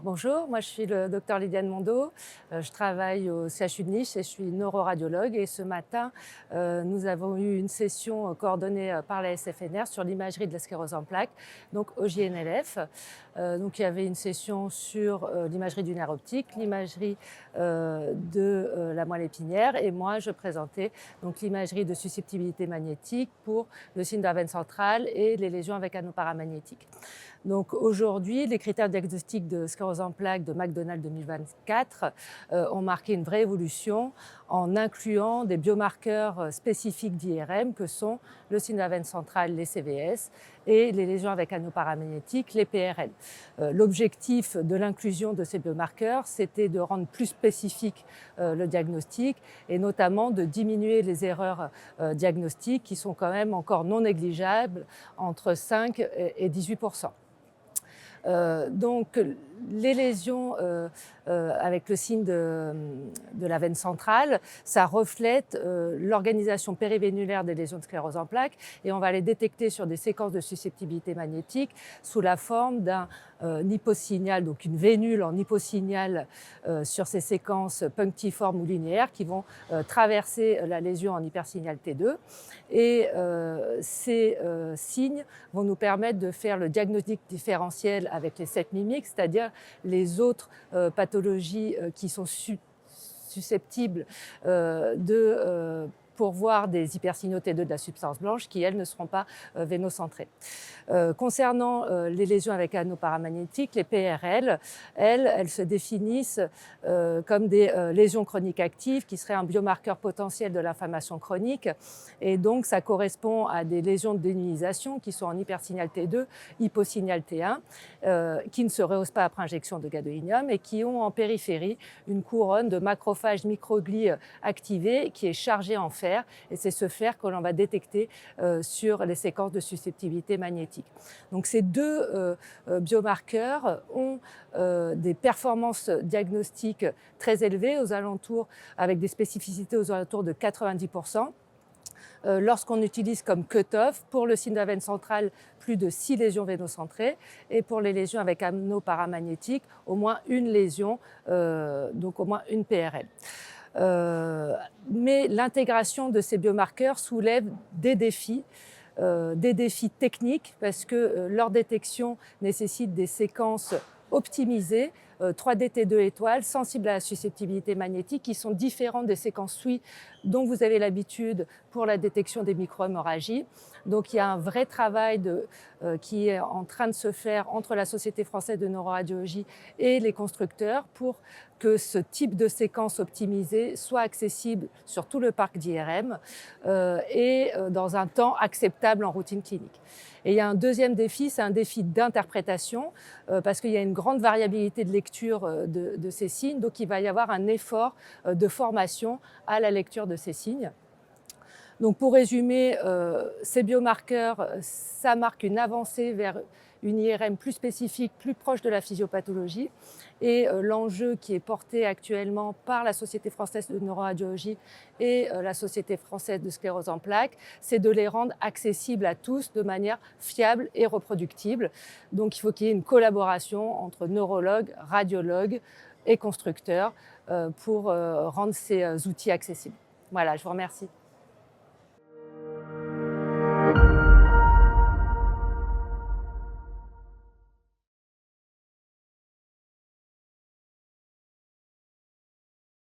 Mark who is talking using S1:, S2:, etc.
S1: Bonjour, moi je suis le docteur Lydiane Mondeau, je travaille au CHU de Nice et je suis neuroradiologue et ce matin nous avons eu une session coordonnée par la SFNR sur l'imagerie de la sclérose en plaques, donc au JNLF. Donc il y avait une session sur l'imagerie du nerf optique, l'imagerie de la moelle épinière et moi je présentais donc l'imagerie de susceptibilité magnétique pour le signe de la veine centrale et les lésions avec anneau paramagnétique. Donc aujourd'hui, les critères diagnostiques de sclérose en plaques de McDonald 2024 ont marqué une vraie évolution en incluant des biomarqueurs spécifiques d'IRM que sont le signe de la veine centrale, les CVS, et les lésions avec anneau paramagnétique, les PRL. L'objectif de l'inclusion de ces biomarqueurs, c'était de rendre plus spécifique le diagnostic et notamment de diminuer les erreurs diagnostiques qui sont quand même encore non négligeables, entre 5 et 18%. Donc les lésions avec le signe de la veine centrale, ça reflète l'organisation périvénulaire des lésions de sclérose en plaques et on va les détecter sur des séquences de susceptibilité magnétique sous la forme d'un hyposignal, donc une vénule en hyposignal sur ces séquences punctiformes ou linéaires qui vont traverser la lésion en hypersignal T2 et ces signes vont nous permettre de faire le diagnostic différentiel avec les 7 mimiques, c'est-à-dire les autres pathologies qui sont susceptibles de pourvoir des hypersignaux T2 de la substance blanche qui, elles, ne seront pas vénocentrées. Concernant les lésions avec anneau paramagnétique, les PRL, elles se définissent comme des lésions chroniques actives qui seraient un biomarqueur potentiel de l'inflammation chronique. Et donc, ça correspond à des lésions de démyelisation qui sont en hypersignal T2, hyposignal T1, qui ne se rehaussent pas après injection de gadolinium et qui ont en périphérie une couronne de macrophages microglies activés qui est chargée en fer. Et c'est ce fer que l'on va détecter sur les séquences de susceptibilité magnétique. Donc ces deux biomarqueurs ont des performances diagnostiques très élevées, aux alentours, avec des spécificités aux alentours de 90%. Lorsqu'on utilise comme cut-off pour le signe de la veine centrale plus de 6 lésions vénocentrées et pour les lésions avec anneau paramagnétique au moins une lésion, donc au moins une PRL. Mais l'intégration de ces biomarqueurs soulève des défis techniques parce que leur détection nécessite des séquences optimisées, 3D T2 étoiles, sensibles à la susceptibilité magnétique, qui sont différentes des séquences SWI dont vous avez l'habitude pour la détection des microhémorragies. Donc il y a un vrai travail qui est en train de se faire entre la Société française de neuroradiologie et les constructeurs pour que ce type de séquence optimisée soit accessible sur tout le parc d'IRM et dans un temps acceptable en routine clinique. Et il y a un deuxième défi, c'est un défi d'interprétation parce qu'il y a une grande variabilité de lecture de ces signes, donc il va y avoir un effort de formation à la lecture de ces signes. Donc pour résumer, ces biomarqueurs, ça marque une avancée vers une IRM plus spécifique, plus proche de la physiopathologie. Et l'enjeu qui est porté actuellement par la Société française de neuroradiologie et la Société française de sclérose en plaques, c'est de les rendre accessibles à tous de manière fiable et reproductible. Donc il faut qu'il y ait une collaboration entre neurologues, radiologues et constructeurs pour rendre ces outils accessibles. Voilà, je vous remercie.